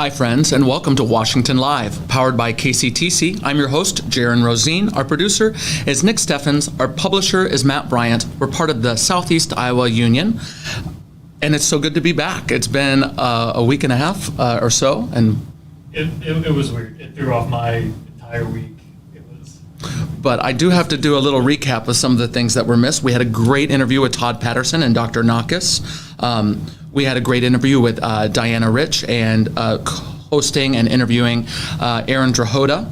Hi, friends, and welcome to Washington Live, powered by KCTC. I'm your host, Jaron Rosine. Our producer is Nick Steffens. Our publisher is Matt Bryant. We're part of the Southeast Iowa Union, and it's so good to be back. It's been a week and a half or so, and it was weird. It threw off my entire week. But I do have to do a little recap of some of the things that were missed. We had a great interview with Todd Patterson and Dr. Nakas. We had a great interview with Diana Rich and hosting and interviewing Aaron Drahota.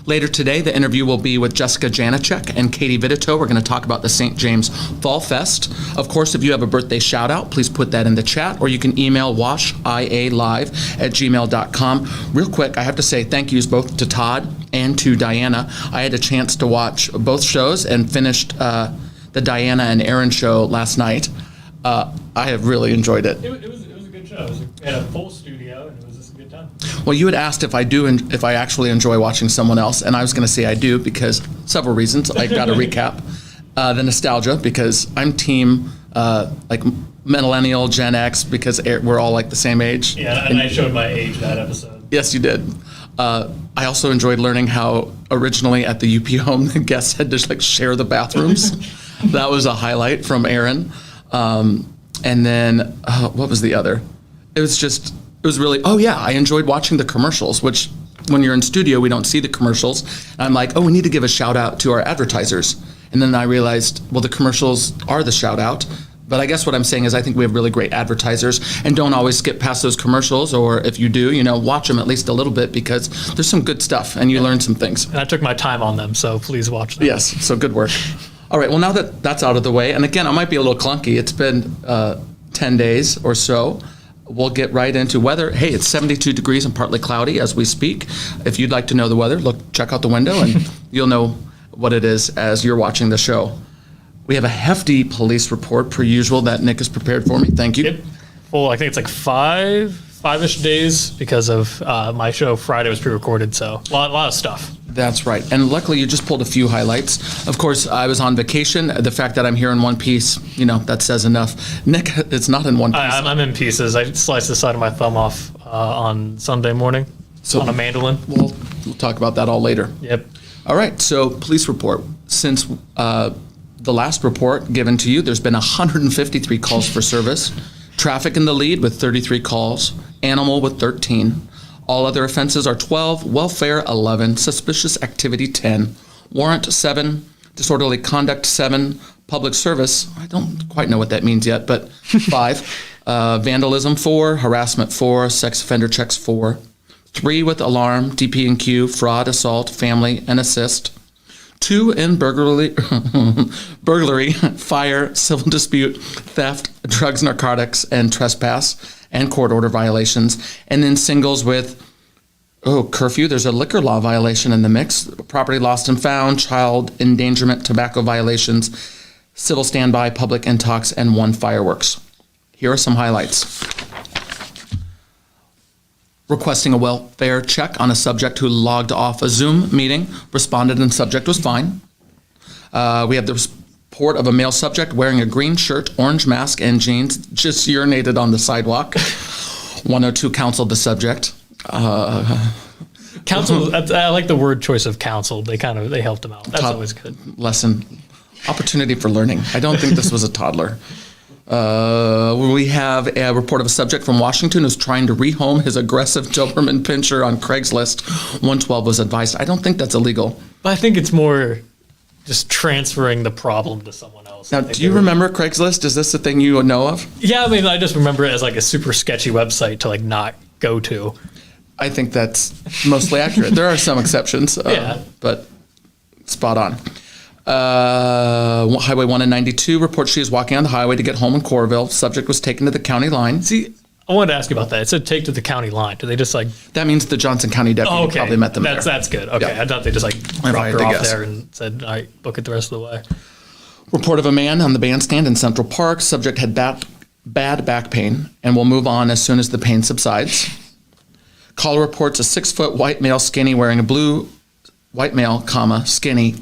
Later today, the interview will be with Jessica Janacek and Katee Vidito. We're going to talk about the St. James Fall Fest. Of course, if you have a birthday shout out, please put that in the chat, or you can email washialive@gmail.com. Real quick, I have to say thank yous both to Todd and to Diana. I had a chance to watch both shows and finished the Diana and Aaron show last night. I have really enjoyed it. It was a good show. We had a full studio, and it was just a good time. Well, you had asked if I actually enjoy watching someone else, and I was going to say I do because several reasons. I got to recap the nostalgia because I'm team like millennial, Gen X, because we're all like the same age. Yeah, and I showed my age that episode. Yes, you did. I also enjoyed learning how originally at the UP home the guests had to like share the bathrooms. That was a highlight from Aaron. And then what was the other? It was really, I enjoyed watching the commercials, which when you're in studio, we don't see the commercials. And I'm like, we need to give a shout out to our advertisers. And then I realized, well, the commercials are the shout out. But I guess what I'm saying is I think we have really great advertisers, and don't always skip past those commercials, or if you do, watch them at least a little bit because there's some good stuff and you learn some things. And I took my time on them, so please watch them. Yes, so good work. All right, well, now that that's out of the way, and again, I might be a little clunky. It's been 10 days or so. We'll get right into weather. Hey, it's 72 degrees and partly cloudy as we speak. If you'd like to know the weather, check out the window and you'll know what it is as you're watching the show. We have a hefty police report, per usual, that Nick has prepared for me. Thank you. Yep. Well, I think it's like five-ish days because of my show Friday was pre-recorded, so a lot of stuff. That's right. And luckily, you just pulled a few highlights. Of course, I was on vacation. The fact that I'm here in one piece, that says enough. Nick, it's not in one piece. I'm in pieces. I sliced the side of my thumb off on Sunday morning on a mandolin. We'll talk about that all later. Yep. All right, so police report. Since the last report given to you, there's been 153 calls for service. Traffic in the lead with 33 calls. Animal with 13. All other offenses are 12, welfare 11, suspicious activity 10, warrant 7, disorderly conduct 7, public service, I don't quite know what that means yet, but 5, vandalism 4, harassment 4, sex offender checks 4, 3 with alarm, DP&Q, fraud, assault, family, and assist, 2 in burglary, fire, civil dispute, theft, drugs, narcotics, and trespass, and court order violations, and then singles with curfew. There's a liquor law violation in the mix, property lost and found, child endangerment, tobacco violations, civil standby, public intox, and 1 fireworks. Here are some highlights. Requesting a welfare check on a subject who logged off a Zoom meeting, responded and subject was fine. We have the report of a male subject wearing a green shirt, orange mask, and jeans, just urinated on the sidewalk. 102 counseled the subject. Counsel, I like the word choice of counsel. They helped him out. That's always good. Lesson, opportunity for learning. I don't think this was a toddler. We have a report of a subject from Washington who's trying to rehome his aggressive Doberman pinscher on Craigslist. 112 was advised. I don't think that's illegal. But I think it's more just transferring the problem to someone else. Now, do you remember Craigslist? Is this the thing you know of? Yeah, I mean, I just remember it as like a super sketchy website to not go to. I think that's mostly accurate. There are some exceptions, but spot on. Highway 1 and 92 reports she is walking on the highway to get home in Coralville. Subject was taken to the county line. See, I wanted to ask you about that. It said take to the county line. Do they just That means the Johnson County deputy probably met them there. That's good. Okay, yeah. I thought they just dropped her off there and said, all right, book it the rest of the way. Report of a man on the bandstand in Central Park. Subject had bad back pain and will move on as soon as the pain subsides. Caller reports a 6-foot white male skinny wearing a blue white male, skinny,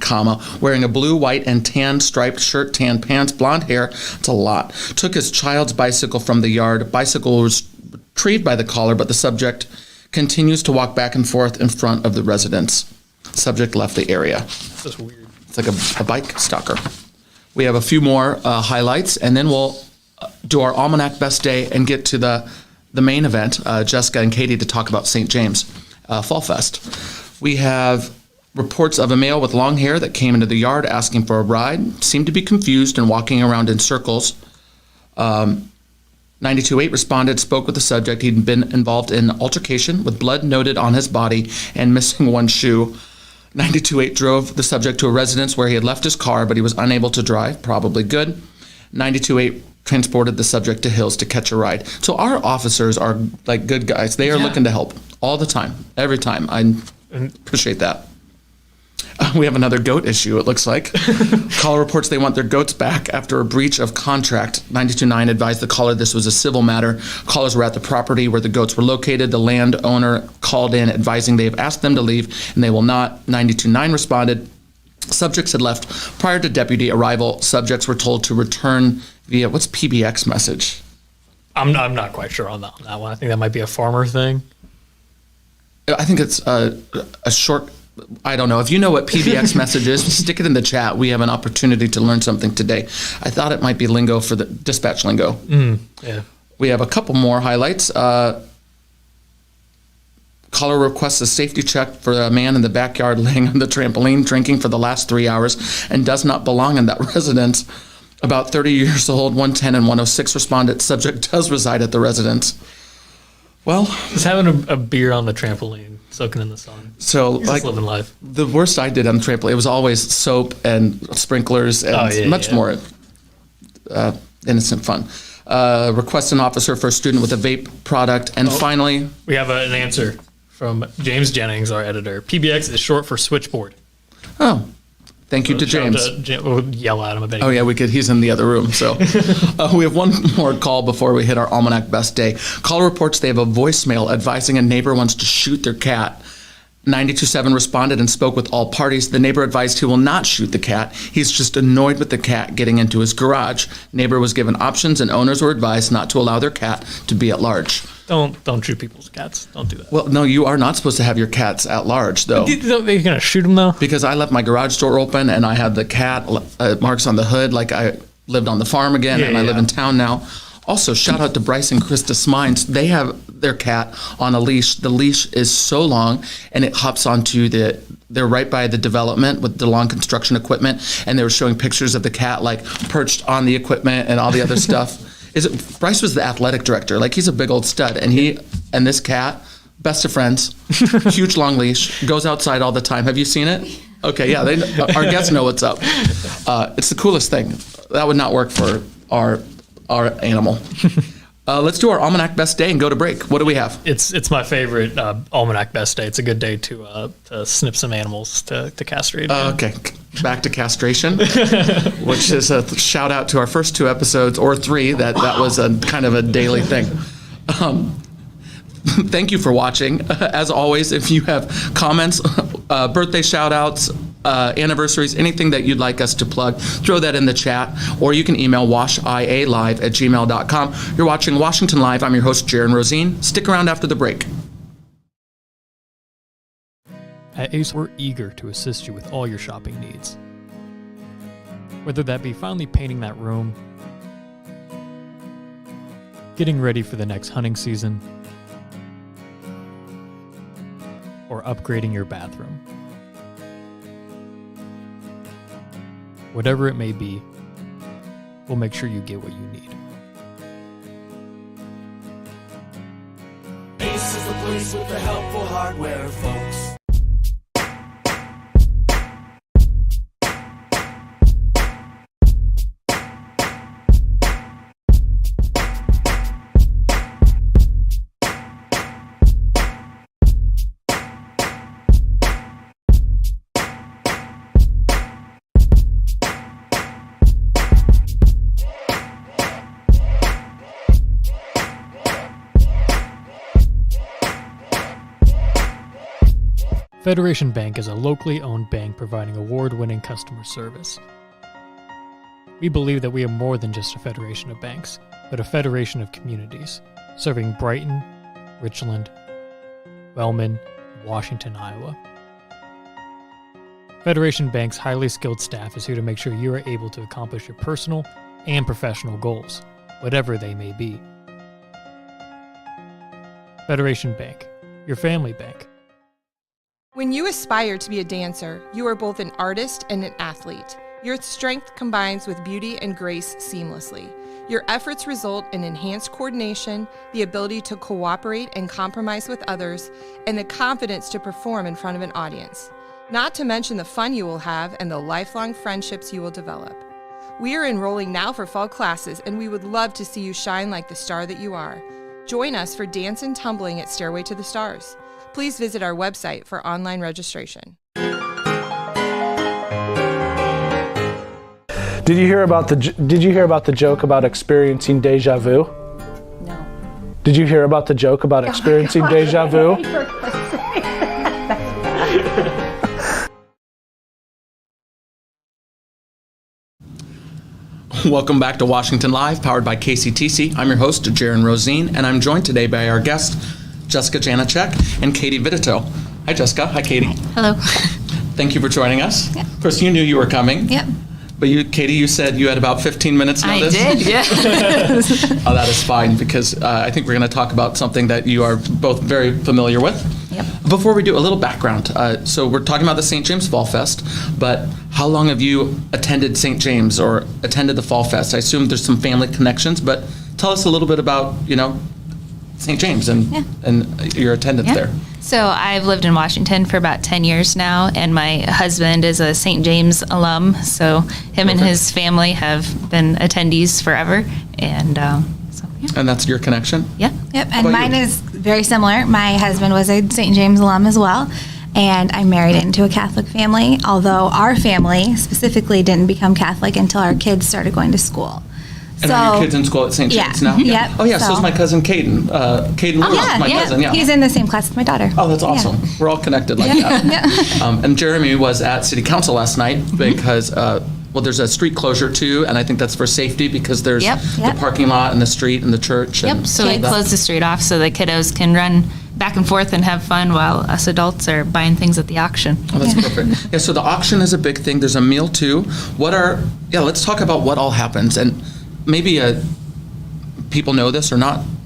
wearing a blue, white, and tan striped shirt, tan pants, blonde hair. It's a lot. Took his child's bicycle from the yard. Bicycle was retrieved by the caller, but the subject continues to walk back and forth in front of the residence. Subject left the area. This is weird. It's like a bike stalker. We have a few more highlights, and then we'll do our Almanac Best Day and get to the main event, Jessica and Katee, to talk about St. James Fall Fest. We have reports of a male with long hair that came into the yard asking for a ride, seemed to be confused and walking around in circles. 92.8 responded, spoke with the subject. He'd been involved in altercation with blood noted on his body and missing one shoe. 92.8 drove the subject to a residence where he had left his car, but he was unable to drive, probably good. 92.8 transported the subject to Hills to catch a ride. So our officers are like good guys. They are looking to help all the time, every time. I appreciate that. We have another goat issue, it looks like. Caller reports they want their goats back after a breach of contract. 92.9 advised the caller this was a civil matter. Callers were at the property where the goats were located. The landowner called in advising they have asked them to leave and they will not. 92.9 responded. Subjects had left prior to deputy arrival. Subjects were told to return via, what's PBX message? I'm not quite sure on that one. I think that might be a farmer thing. I think it's a short, I don't know. If you know what PBX message is, stick it in the chat. We have an opportunity to learn something today. I thought it might be lingo for the dispatch lingo. Yeah. We have a couple more highlights. Caller requests a safety check for a man in the backyard laying on the trampoline drinking for the last 3 hours and does not belong in that residence. About 30 years old, 110 and 106 responded. Subject does reside at the residence. Well, Just having a beer on the trampoline, soaking in the sun. so He's like just living life. the worst I did on the trampoline, it was always soap and sprinklers and much more innocent fun. Request an officer for a student with a vape product. And finally, We have an answer from James Jennings, our editor. PBX is short for switchboard. thank you to Shout out James. We'll yell at him a bit. Oh yeah, we could. He's in the other room. So we have one more call before we hit our Almanac Best Day. Caller reports they have a voicemail advising a neighbor wants to shoot their cat. 92.7 responded and spoke with all parties. The neighbor advised he will not shoot the cat. He's just annoyed with the cat getting into his garage. Neighbor was given options and owners were advised not to allow their cat to be at large. Don't shoot people's cats. Don't do that. Well, no, you are not supposed to have your cats at large, though. They're gonna shoot them though. Because I left my garage door open and I had the cat marks on the hood like I lived on the farm again and I live in town now. Also, shout out to Bryce and Krista Smines. They have their cat on a leash. The leash is so long and it hops onto they're right by the development with the lawn construction equipment and they were showing pictures of the cat like perched on the equipment and all the other stuff. Bryce was the athletic director. Like he's a big old stud and this cat, best of friends, huge long leash, goes outside all the time. Have you seen it? Okay, yeah, our guests know what's up. It's the coolest thing. That would not work for our animal. Let's do our Almanac Best Day and go to break. What do we have? It's my favorite Almanac Best Day. It's a good day to snip some animals to castrate. Okay, back to castration, which is a shout out to our first 2 episodes or 3. That was a kind of a daily thing. Thank you for watching. As always, if you have comments, birthday shout outs, anniversaries, anything that you'd like us to plug, throw that in the chat, or you can email washialive@gmail.com. You're watching Washington Live. I'm your host, Jaron Rosine. Stick around after the break. At Ace, we're eager to assist you with all your shopping needs. Whether that be finally painting that room, getting ready for the next hunting season, or upgrading your bathroom. Whatever it may be, we'll make sure you get what you need. Ace is the place with the helpful hardware, folks. Federation Bank is a locally owned bank providing award-winning customer service. We believe that we are more than just a federation of banks, but a federation of communities, serving Brighton, Richland, Wellman, and Washington, Iowa. Federation Bank's highly skilled staff is here to make sure you are able to accomplish your personal and professional goals, whatever they may be. Federation Bank, your family bank. When you aspire to be a dancer, you are both an artist and an athlete. Your strength combines with beauty and grace seamlessly. Your efforts result in enhanced coordination, the ability to cooperate and compromise with others, and the confidence to perform in front of an audience. Not to mention the fun you will have and the lifelong friendships you will develop. We are enrolling now for fall classes, and we would love to see you shine like the star that you are. Join us for Dance and Tumbling at Stairway to the Stars. Please visit our website for online registration. Did you hear about the joke about experiencing deja vu? No. Did you hear about the joke about experiencing deja vu? Welcome back to Washington Live, powered by KCTC. I'm your host, Jaron Rosine, and I'm joined today by our guests, Jessica Janacek and Katee Vitito. Hi, Jessica. Hi, Katee. Hello. Thank you for joining us. Yep. Of course, you knew you were coming. Yep. But Katee, you said you had about 15 minutes notice. I did, yeah. Oh, that is fine, because I think we're going to talk about something that you are both very familiar with. Yep. Before we do, a little background. So we're talking about the St. James Fall Fest, but how long have you attended St. James or attended the Fall Fest? I assume there's some family connections, but tell us a little bit about, St. James and your attendance Yeah. there. So I've lived in Washington for about 10 years now, and my husband is a St. James alum, so him and his family have been attendees forever, and so, yeah. And that's your connection? Yeah. Yep, about and mine you? is very similar. My husband was a St. James alum as well, and I married into a Catholic family, although our family specifically didn't become Catholic until our kids started going to school. And are your kids in school at St. Yeah. James now? Yep. Oh, yeah, so is my cousin Caden. Caden Lewis is my cousin, yeah. He's in the same class as my daughter. Oh, that's awesome. Yeah. We're all connected like that. And Jeremy was at City Council last night because, there's a street closure too, and I think that's for safety because there's Yep. Yep. the parking lot and the street and the church. Yep, and so we that- closed the street off so the kiddos can run back and forth and have fun while us adults are buying things at the auction. Oh, that's perfect. Yeah, so the auction is a big thing. There's a meal too. Let's talk about what all happens. And maybe people know this or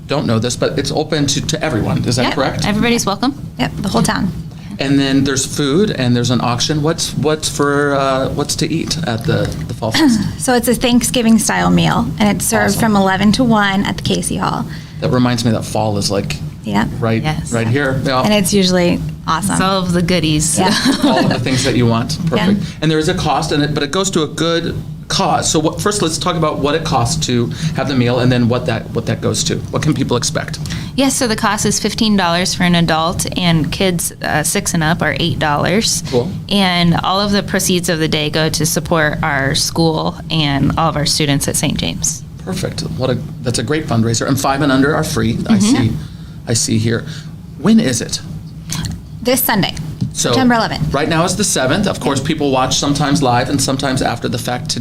don't know this, but it's open to everyone. Is that Yep, correct? everybody's welcome. Yep, the whole town. And then there's food and there's an auction. What's to eat at the Fall Fest? So it's a Thanksgiving style meal, and it's served Awesome. from 11 to 1 at the Casey Hall. That reminds me that fall is like Yeah. right Yes. here. Yeah. And it's usually awesome. It's all of the goodies. Yeah. All of the things that you want. Perfect. Yeah. And there is a cost in it, but it goes to a good cause. So first, let's talk about what it costs to have the meal, and then what that goes to. What can people expect? Yes, so the cost is $15 for an adult, and kids 6 and up are $8. Cool. And all of the proceeds of the day go to support our school and all of our students at St. James. Perfect. That's a great fundraiser. And 5 and under are free. Mm-hmm. I see here. When is it? This Sunday, So September 11th. Right now is the 7th. Of course, people watch sometimes live and sometimes after the fact.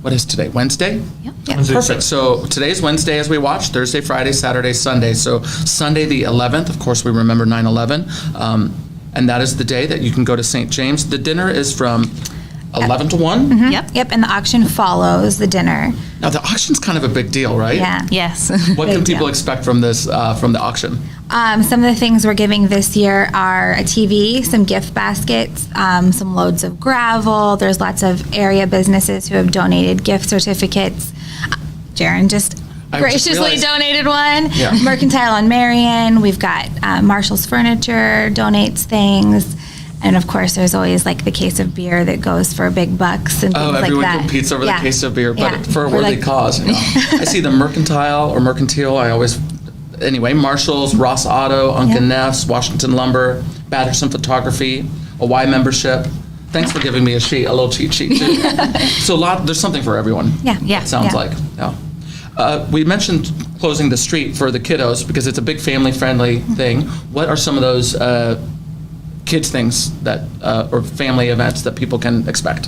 What is today? Wednesday? Yep. Perfect. So today's Wednesday as we watch, Thursday, Friday, Saturday, Sunday. So Sunday the 11th, of course, we remember 9/11. And that is the day that you can go to St. James. The dinner is from 11 to 1. Yep. Yep, and the auction follows the dinner. Now, the auction's kind of a big deal, right? Yeah. Yes. What can Big people deal. expect from this, from the auction? Some of the things we're giving this year are a TV, some gift baskets, some loads of gravel. There's lots of area businesses who have donated gift certificates. Jaron just I just graciously realized- donated one. Yeah. Mercantile on Marion. We've got Marshall's Furniture donates things. And of course, there's always like the case of beer that goes for big bucks and things like that. Everyone competes over Yeah. the case of beer, but Yeah. for a We're worthy like- cause. I see the Mercantile. Marshall's, Ross Auto, Uncle Yeah. Neff's, Washington Lumber, Batterson Photography, a Y membership. Thanks for giving me a little cheat sheet too. So there's something for everyone. Yeah. Yeah. It sounds Yeah. like. Yeah. We mentioned closing the street for the kiddos because it's a big family-friendly thing. What are some of those kids things that or family events that people can expect?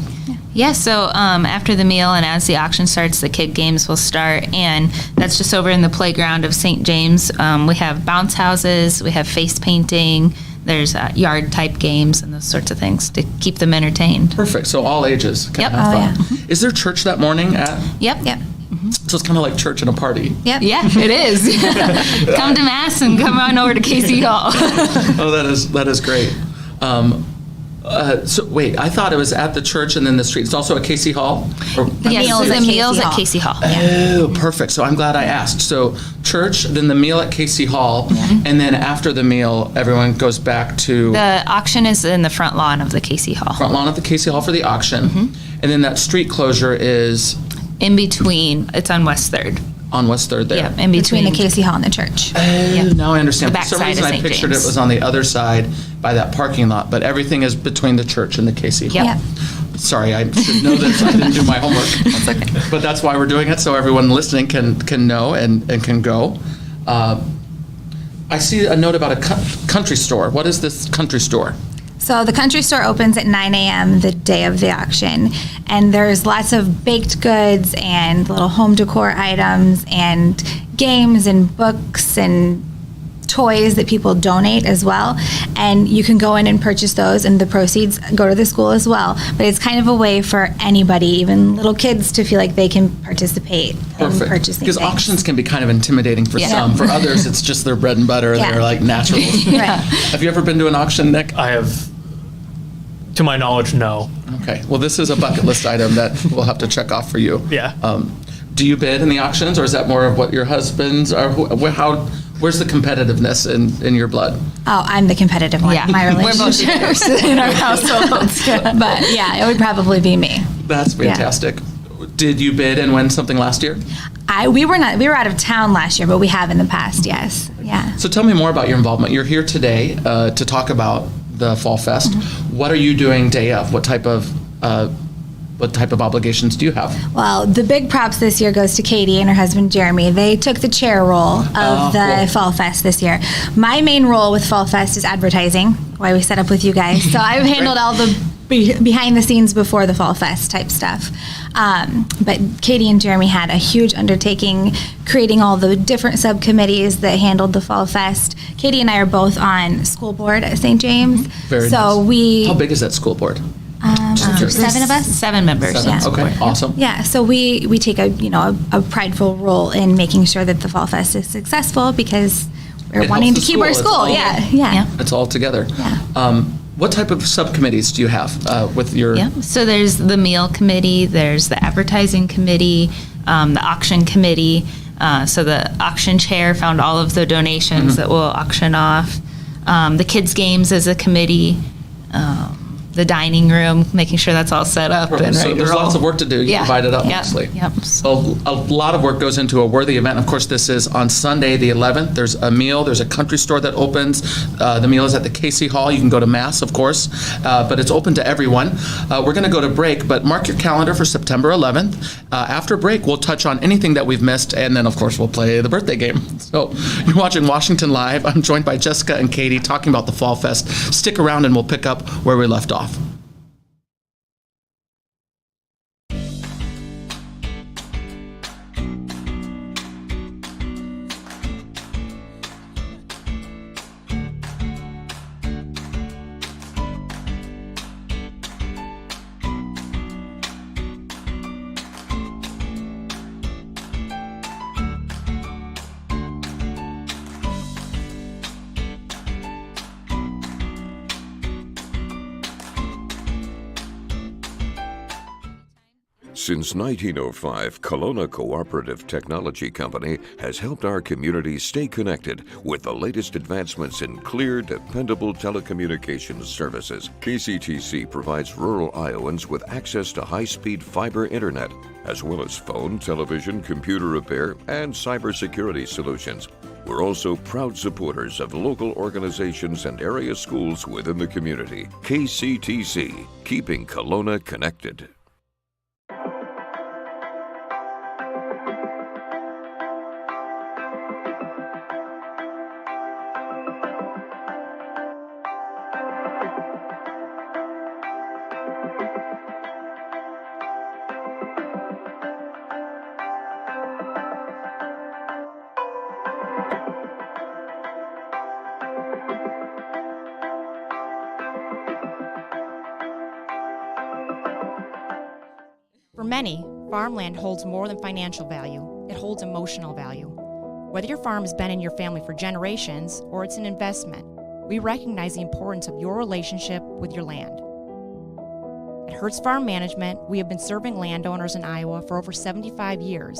Yeah, so after the meal and as the auction starts, the kid games will start, and that's just over in the playground of St. James. We have bounce houses, we have face painting, there's yard type games and those sorts of things to keep them entertained. Perfect. So all ages can Yep. have fun. Is there church that morning at? Yep. So it's kind of like church and a party. Yeah, it is. Come to Mass and come on over to Casey Hall. Oh, that is great. So wait, I thought it was at the church and then the street. It's also at Casey Hall? Or, Yes, the meals at Casey Hall. Oh, perfect. So I'm glad I asked. So church, then the meal at Casey Hall, and then after the meal, everyone goes back to The auction is in the front lawn of the Casey Hall. front lawn at the Casey Hall for the auction. And then that street closure is In between, it's on West 3rd. on West 3rd there. Yeah, in Between between. the Casey Hall and the church. Oh, now I understand. The For some backside reason of I St. pictured James. it was on the other side by that parking lot, but everything is between the church and the Casey Hall. Yep. Sorry, I should know this. I didn't do my homework. That's okay. But that's why we're doing it, so everyone listening can know and can go. I see a note about a country store. What is this country store? So the country store opens at 9 a.m. the day of the auction, and there's lots of baked goods and little home decor items and games and books and toys that people donate as well. And you can go in and purchase those, and the proceeds go to the school as well. But it's kind of a way for anybody, even little kids, to feel like they can participate in Perfect. purchasing Because things. auctions can be kind of intimidating for Yeah. some. For others, it's just their bread and butter. Yeah. They're like natural. Right. Have you ever been to an auction, Nick? I have, to my knowledge, no. Okay. Well, this is a bucket list item that we'll have to check off for you. Yeah. Do you bid in the auctions, or is that more of what your husband's, or where's the competitiveness in your blood? Oh, I'm the competitive one. Yeah. My We're both relationship in our households. But yeah, it would probably be me. That's fantastic. Did you bid and win something last year? We were out of town last year, but we have in the past. Yes. Yeah. So tell me more about your involvement. You're here today to talk about the Fall Fest. Mm-hmm. What are you doing day of? What type of obligations do you have? Well, the big props this year goes to Katee and her husband Jeremy. They took the chair role of the cool. Fall Fest this year. My main role with Fall Fest is advertising, why we set up with you guys. So I've handled all the behind the scenes before the Fall Fest type stuff. But Katee and Jeremy had a huge undertaking creating all the different subcommittees that handled the Fall Fest. Katee and I are both on school board at St. James. Very so nice. we How big is that school board? there's 7 of us. 7 members. Seven. Yeah. Okay, awesome. Yeah, so we take a prideful role in making sure that the Fall Fest is successful because we're It wanting to helps the keep our school. school. It's all- Yeah. It's all together. Yeah. What type of subcommittees do you have with your? Yeah. So there's the meal committee, there's the advertising committee, the auction committee. So the auction chair found all of the donations that we'll auction off. The kids' games as a committee. The dining room, making sure that's all set up and So ready to there's roll. lots of work to do. You divide it up Yep. nicely. Yep. So a lot of work goes into a worthy event. Of course, this is on Sunday, the 11th. There's a meal. There's a country store that opens. The meal is at the Casey Hall. You can go to Mass, of course, but it's open to everyone. We're going to go to break, but mark your calendar for September 11th. After break, we'll touch on anything that we've missed, and then, of course, we'll play the birthday game. So you're watching Washington Live. I'm joined by Jessica and Katee talking about the Fall Fest. Stick around, and we'll pick up where we left off. Since 1905, Kelowna Cooperative Technology Company has helped our community stay connected with the latest advancements in clear, dependable telecommunications services. KCTC provides rural Iowans with access to high-speed fiber internet, as well as phone, television, computer repair, and cybersecurity solutions. We're also proud supporters of local organizations and area schools within the community. KCTC, keeping Kelowna connected. many, farmland holds more than financial value. It holds emotional value. Whether your farm has been in your family for generations or it's an investment, we recognize the importance of your relationship with your land. At Hertz Farm Management, we have been serving landowners in Iowa for over 75 years.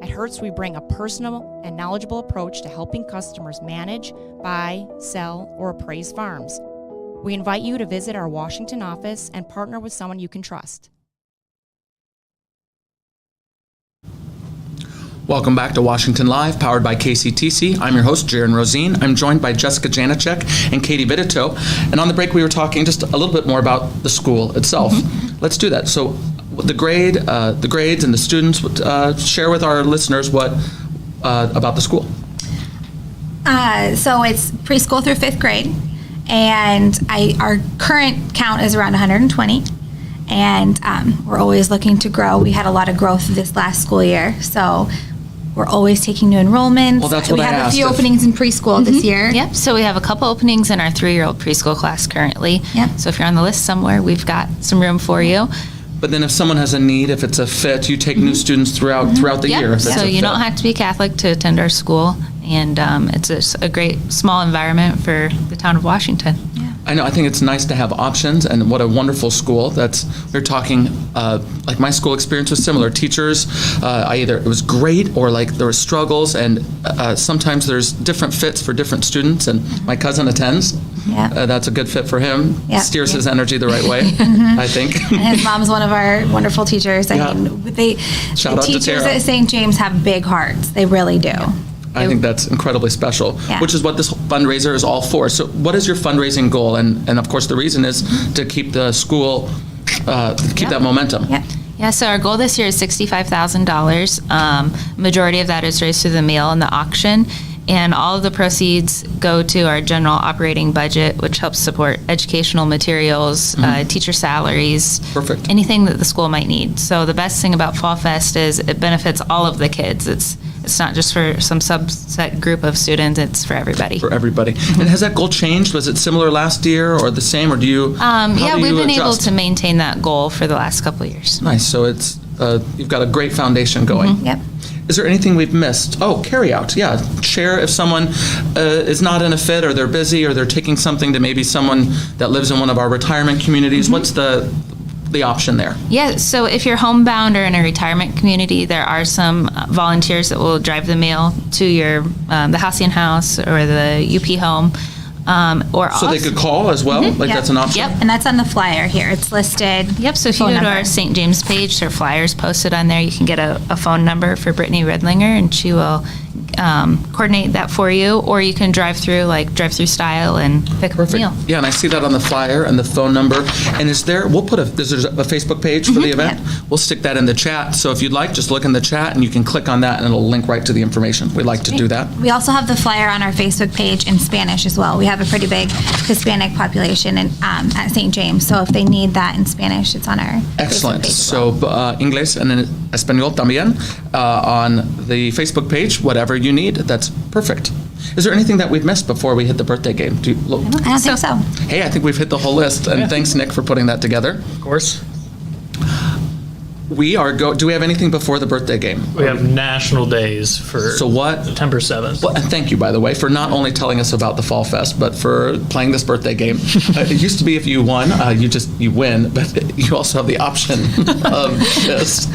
At Hertz, we bring a personal and knowledgeable approach to helping customers manage, buy, sell, or appraise farms. We invite you to visit our Washington office and partner with someone you can trust. Welcome back to Washington Live, powered by KCTC. I'm your host, Jaron Rosine. I'm joined by Jessica Janacek and Katee Vidito. And on the break, we were talking just a little bit more about the school itself. Let's do that. So the grades and the students, share with our listeners what about the school. So it's preschool through 5th grade, and our current count is around 120. And we're always looking to grow. We had a lot of growth this last school year, so we're always taking new enrollments. Well, that's what we I have asked. a few openings in preschool this year. Yep, so we have a couple openings in our 3-year-old preschool class currently. Yep. So if you're on the list somewhere, we've got some room for you. But then if someone has a need, if it's a fit, you take new students throughout the Yep. year. if that's So a you fit. don't have to be Catholic to attend our school, and it's a great small environment for the town of Washington. I know. I think it's nice to have options, and what a wonderful school. We're talking like my school experience was similar. Teachers, either it was great or like there were struggles, and sometimes there's different fits for different students. And my cousin attends. Yeah. That's a good fit for him. Yeah. Steers his energy the right way, I think. And his mom's one of our wonderful teachers. I Yeah. mean, Shout the out to teachers Tara. at St. James have big hearts. They really do. I think that's incredibly special, Yeah. which is what this fundraiser is all for. So what is your fundraising goal? And of course, the reason is to keep the school, keep that momentum. Yeah. Yeah, so our goal this year is $65,000. Majority of that is raised through the meal and the auction. And all of the proceeds go to our general operating budget, which helps support educational materials, teacher salaries, Perfect. anything that the school might need. So the best thing about Fall Fest is it benefits all of the kids. It's not just for some subset group of students, it's for everybody. For everybody. And has that goal changed? Was it similar last year or the same, or do you? Yeah, we've been able adjust? to maintain that goal for the last couple of years. Nice. So it's you've got a great foundation going. Yep. Is there anything we've missed? Oh, carry out. Yeah. Share if someone is not in a fit, or they're busy, or they're taking something to maybe someone that lives in one of our retirement communities. What's the option there? Yeah, so if you're homebound or in a retirement community, there are some volunteers that will drive the mail to your the Halcyon House or the UP home. So they could call as well? Like Yep. that's an option? Yep. And that's on the flyer here. It's listed. Yep, so if you Phone go to number. our St. James page, there are flyers posted on there. You can get a phone number for Brittany Redlinger, and she will coordinate that for you. Or you can drive through style and pick up a Perfect. meal. Yeah, and I see that on the flyer and the phone number. And is there, there's a Facebook page for the event? We'll stick that in the chat. So if you'd like, just look in the chat and you can click on that and it'll link right to the information. We like to do that. We also have the flyer on our Facebook page in Spanish as well. We have a pretty big Hispanic population at St. James, so if they need that in Spanish, it's on our Excellent. Facebook page as well. So Inglés and en español también on the Facebook page, whatever you need. That's perfect. Is there anything that we've missed before we hit the birthday game? I don't think so. Hey, I think we've hit the whole list, and thanks, Nick, for putting that together. Of course. Do we have anything before the birthday game? We have national days for So what? September 7th. Well, and thank you, by the way, for not only telling us about the Fall Fest, but for playing this birthday game. It used to be if you won, you win, but you also have the option of this.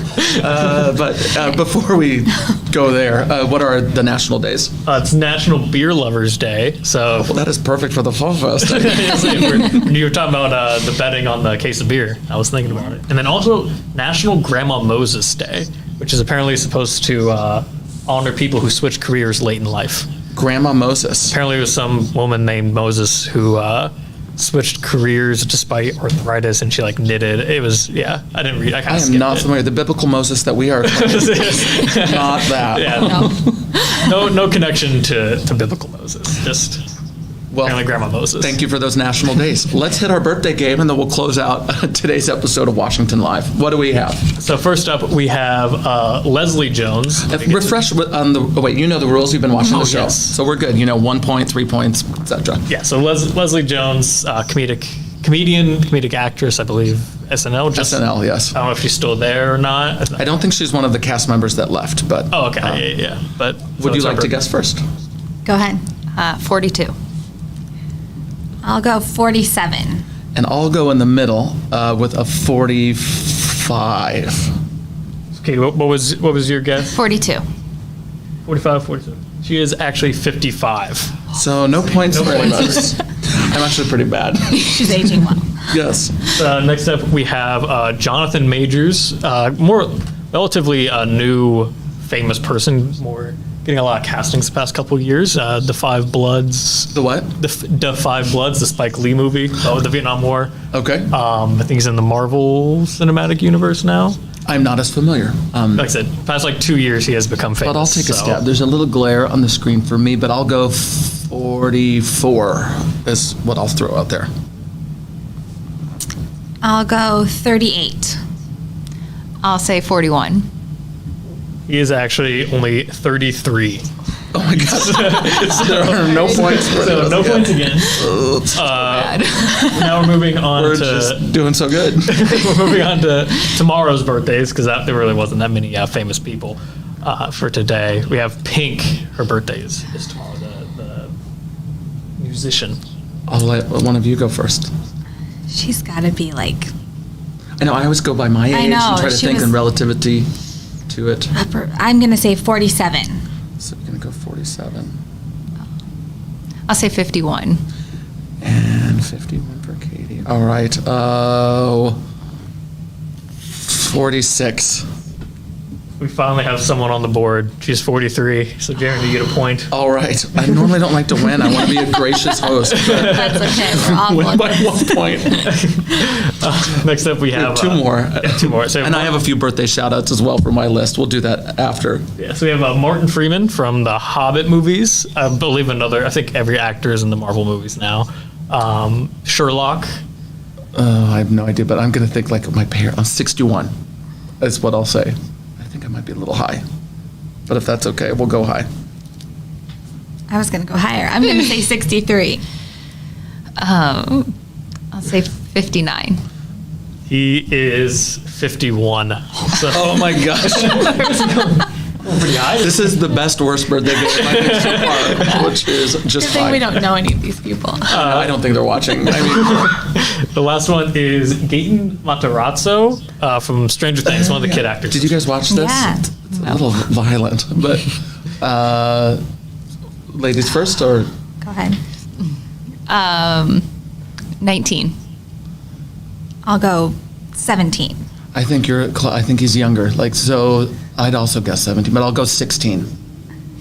But before we go there, what are the national days? It's National Beer Lovers Day. So Well, that is perfect for the Fall Fest. when you were talking about the betting on the case of beer, I was thinking about it. And then also National Grandma Moses Day, which is apparently supposed to honor people who switch careers late in life. Grandma Moses. Apparently it was some woman named Moses who switched careers despite arthritis, and she knitted. It was, I didn't read. I I am not familiar. The biblical Moses that we are claiming, not that. Yeah, no connection to biblical Moses. Just apparently Grandma Moses. Thank you for those national days. Let's hit our birthday game, and then we'll close out today's episode of Washington Live. What do we have? So first up, we have Leslie Jones. Refresh on the. Oh, wait, you know the rules. You've been watching the show, yes. so we're good. 1 point, 3 points, etc. Yeah. So Leslie Jones, comedic comedic actress, I believe, SNL. SNL, yes. I don't know if she's still there or not. I don't think she's one of the cast members that left, but. Oh, okay. Yeah. But Would you like to guess first? Go ahead. 42. I'll go 47. And I'll go in the middle with a 45. Okay, what was your guess? 42. 45, 42. She is actually 55. So no points for any of us. I'm actually pretty bad. She's aging well. Yes. Next up, we have Jonathan Majors, relatively a new famous person, getting a lot of castings the past couple of years. The Five Bloods. The what? The Five Bloods, the Spike Lee movie about the Vietnam War. Okay. I think he's in the Marvel Cinematic Universe now. I'm not as familiar. Like I said, past 2 years, he has become famous. But I'll take a stab. There's a little glare on the screen for me, but I'll go 44 is what I'll throw out there. I'll go 38. I'll say 41. He is actually only 33. Oh my gosh. There are no points for So this no again. points again. Now we're moving on We're to just doing so good. we're moving on to tomorrow's birthdays because there really wasn't that many famous people for today. We have Pink. Her birthday is tomorrow. The musician. I'll let one of you go first. She's got to be like I know I always go by my age know, and try to she think was- in relativity to it. I'm going to say 47. So we're going to go 47. I'll say 51. And 51 for Katie. All right. 46. We finally have someone on the board. She's 43. So Jeremy, you get a point. All right. I normally don't like to win. I want to be a gracious host. That's okay. We're all Win by good. 1 point. Next up, we have Two more. Two more. So And I have a few birthday shout outs as well for my list. We'll do that after. Yeah, so we have Martin Freeman from the Hobbit movies. I believe I think every actor is in the Marvel movies now. Sherlock. I have no idea, but I'm going to think like my parents. I'm 61 is what I'll say. I think I might be a little high. But if that's okay, we'll go high. I was going to go higher. I'm going to say 63. I'll say 59. He is 51. So Oh my gosh. pretty high. This is the best worst birthday gift I think so far, which is just Good thing fine. we don't know any of these people. I don't think they're watching. I mean, The last one is Gaten Matarazzo from Stranger Things, one of the kid actors. did you guys watch this? Yeah. It's a little violent, but ladies first, or Go ahead. 19. I'll go 17. I think I think he's younger. Like so, I'd also guess 17, but I'll go 16.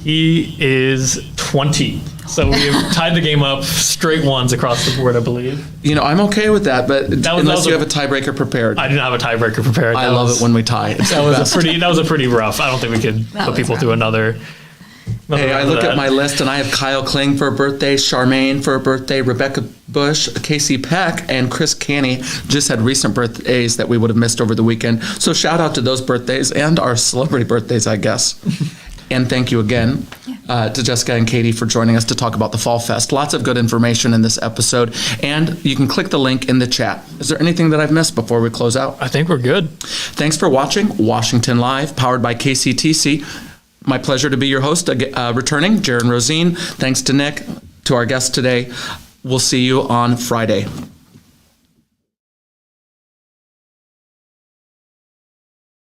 He is 20. So we've tied the game up straight ones across the board, I believe. You know, I'm okay with that, but that unless was you a- have a tiebreaker prepared. I didn't have a tiebreaker prepared. I love it when we tie. It's that the was best. that was a pretty rough. I don't think we could put was people through another. Hey, I look at my list and I have Kyle Kling for a birthday, Charmaine for a birthday, Rebecca Bush, Casey Peck, and Chris Canny just had recent birthdays that we would have missed over the weekend. So shout out to those birthdays and our celebrity birthdays, I guess. And thank you again to Jessica and Katie for joining us to talk about the Fall Fest. Lots of good information in this episode. And you can click the link in the chat. Is there anything that I've missed before we close out? I think we're good. Thanks for watching Washington Live, powered by KCTC. My pleasure to be your host, returning, Jaron Rosine. Thanks to Nick, to our guest today. We'll see you on Friday.